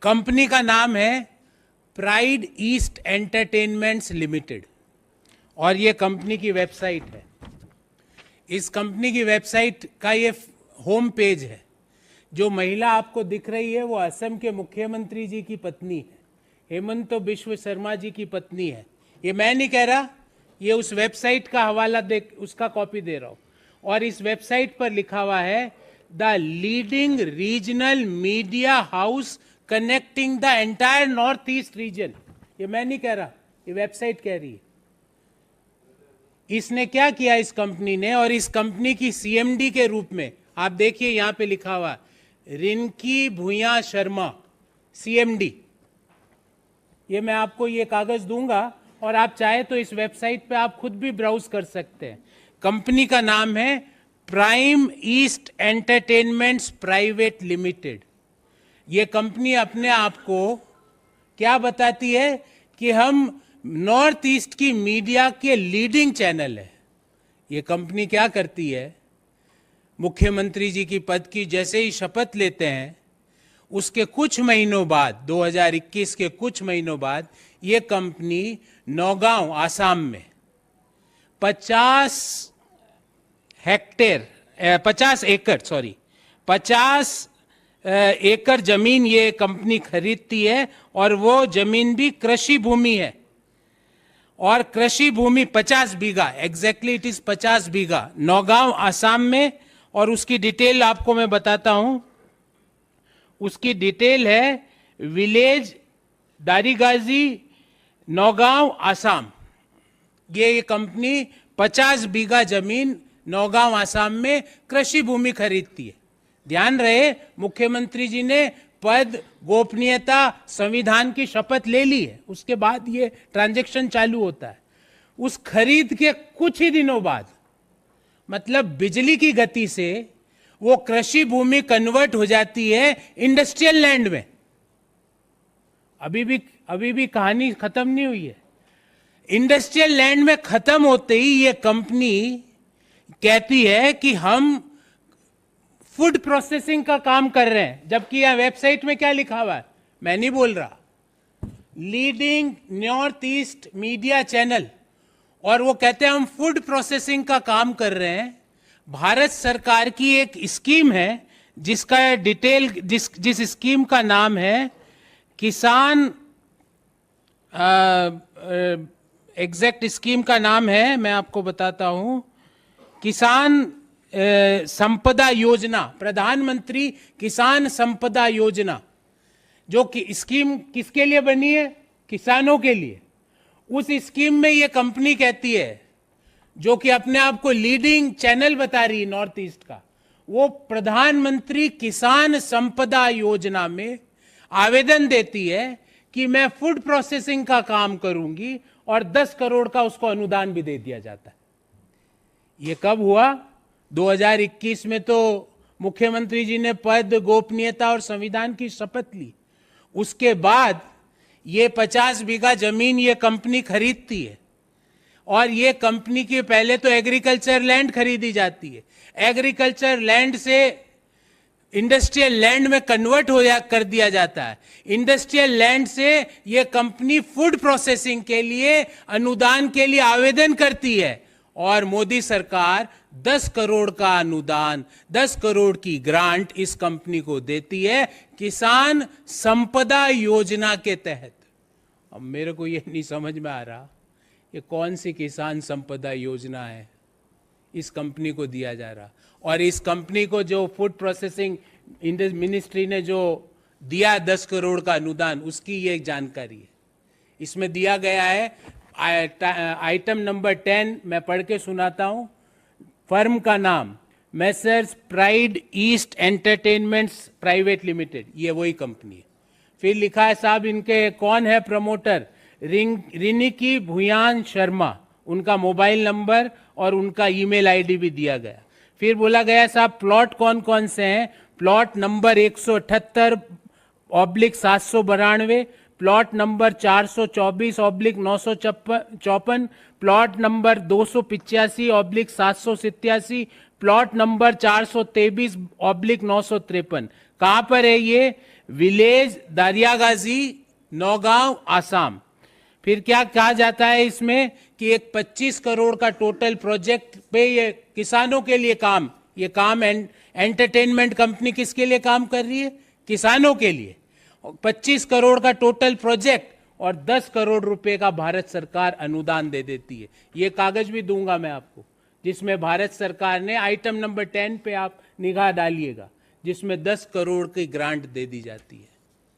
Company का नाम है प्राइड ईस्ट एंटरटेनमेंट्स लिमिटेड और ये कंपनी की वेबसाइट है। इस कंपनी की वेबसाइट का ये होम पेज है। जो महिला आपको दिख रही है वो असम के मुख्यमंत्री जी की पत्नी है, हेमंत बिश्व शर्मा जी की पत्नी है। ये मैं नहीं कह रहा, ये उस वेबसाइट का हवाला दे, उसका कॉपी दे रहा हूं। और इस वेबसाइट पर लिखा हुआ है the leading regional media house connecting the entire north east region. ये मैं नहीं कह रहा, ये वेबसाइट कह रही है। इसने क्या किया इस कंपनी ने, और इस कंपनी की सीएमडी के रूप में आप देखिए यहां पे लिखा हुआ रिंकी भूया शर्मा सीएमडी। ये मैं आपको ये कागज दूंगा और आप चाहे तो इस वेबसाइट पे आप खुद भी ब्राउज कर सकते हैं। कंपनी का नाम है prime east entertainments private limited. ये कंपनी अपने आप को क्या बताती है कि हम नॉर्थ ईस्ट की मीडिया के लीडिंग चैनल है। ये कंपनी क्या करती है, मुख्यमंत्री जी की पद की जैसे ही शपथ लेते हैं उसके कुछ महीनों बाद, 2021 के कुछ महीनों बाद, ये कंपनी नौगांव आसाम में 50 एकड़ जमीन ये कंपनी खरीदती है और वो जमीन भी कृषि भूमि है। और कृषि भूमि 50 बीघा, एग्जैक्टली इट इज 50 बीघा नौगांव आसाम में। और उसकी डिटेल आपको मैं बताता हूं। उसकी डिटेल है विलेज दारीगाजी नौगांव आसाम। ये कंपनी 50 बीघा जमीन नौगांव आसाम में कृषि भूमि खरीदती है। ध्यान रहे, मुख्यमंत्री जी ने पद, गोपनीयता, संविधान की शपथ ले ली है, उसके बाद ये ट्रांजैक्शन चालू होता है। उस खरीद के कुछ ही दिनों बाद, मतलब बिजली की गति से, वो कृषि भूमि कन्वर्ट हो जाती है इंडस्ट्रियल लैंड में। अभी भी कहानी खत्म नहीं हुई है। इंडस्ट्रियल लैंड में खत्म होते ही ये कंपनी कहती है कि हम फूड प्रोसेसिंग का काम कर रहे हैं, जबकि यह वेबसाइट में क्या लिखा हुआ है मैं नहीं बोल रहा, leading north east media channel. और वो कहते हैं हम फूड प्रोसेसिंग का काम कर रहे हैं। भारत सरकार की एक स्कीम है जिसका डिटेल जिस स्कीम का नाम है किसान, एग्जैक्ट स्कीम का नाम है मैं आपको बताता हूं, किसान संपदा योजना, प्रधानमंत्री किसान संपदा योजना। जो कि स्कीम किसके लिए बनी है, किसानों के लिए। उस स्कीम में ये कंपनी कहती है, जो कि अपने आप को लीडिंग चैनल बता रही है नॉर्थ ईस्ट का, वो प्रधानमंत्री किसान संपदा योजना में आवेदन देती है कि मैं फूड प्रोसेसिंग का काम करूंगी और 10 करोड़ का उसको अनुदान भी दे दिया जाता है। ये कब हुआ, 2021 में तो मुख्यमंत्री जी ने पद, गोपनीयता और संविधान की शपथ ली। उसके बाद ये 50 बीघा जमीन ये कंपनी खरीदती है। और ये कंपनी की पहले तो एग्रीकल्चर लैंड खरीदी जाती है, एग्रीकल्चर लैंड से इंडस्ट्रियल लैंड में कन्वर्ट कर दिया जाता है। इंडस्ट्रियल लैंड से ये कंपनी फूड प्रोसेसिंग के लिए अनुदान के लिए आवेदन करती है और मोदी सरकार 10 करोड़ का अनुदान, 10 करोड़ की ग्रांट इस कंपनी को देती है किसान संपदा योजना के तहत। अब मेरे को ये नहीं समझ में आ रहा ये कौन सी किसान संपदा योजना है इस कंपनी को दिया जा रहा। और इस कंपनी को जो फूड प्रोसेसिंग मिनिस्ट्री ने जो दिया 10 करोड़ का अनुदान, उसकी ये जानकारी है। इसमें दिया गया है आइटम नंबर 10, मैं पढ़ के सुनाता हूं। फर्म का नाम Messrs pride east entertainments private limited, ये वही कंपनी है। फिर लिखा है साहब इनके कौन है प्रमोटर, रिनिकी भूयान शर्मा, उनका मोबाइल नंबर और उनका ईमेल आईडी भी दिया गया। फिर बोला गया साहब प्लॉट कौन कौन से हैं, plot number 178/792, plot number 424/954, plot number 285/787, plot number 423/953। कहां पर है ये, विलेज दारियागाजी, नौगांव, आसाम। फिर क्या कहा जाता है इसमें कि एक 25 करोड़ का टोटल प्रोजेक्ट पे ये किसानों के लिए काम, ये काम एंटरटेनमेंट कंपनी किसके लिए काम कर रही है? किसानों के लिए। 25 करोड़ का टोटल प्रोजेक्ट और 10 करोड़ रुपए का भारत सरकार अनुदान दे देती है। ये कागज भी दूंगा मैं आपको, जिसमें भारत सरकार ने आइटम नंबर 10 पे आप निगाह डालिएगा, जिसमें 10 करोड़ की ग्रांट दे दी जाती है।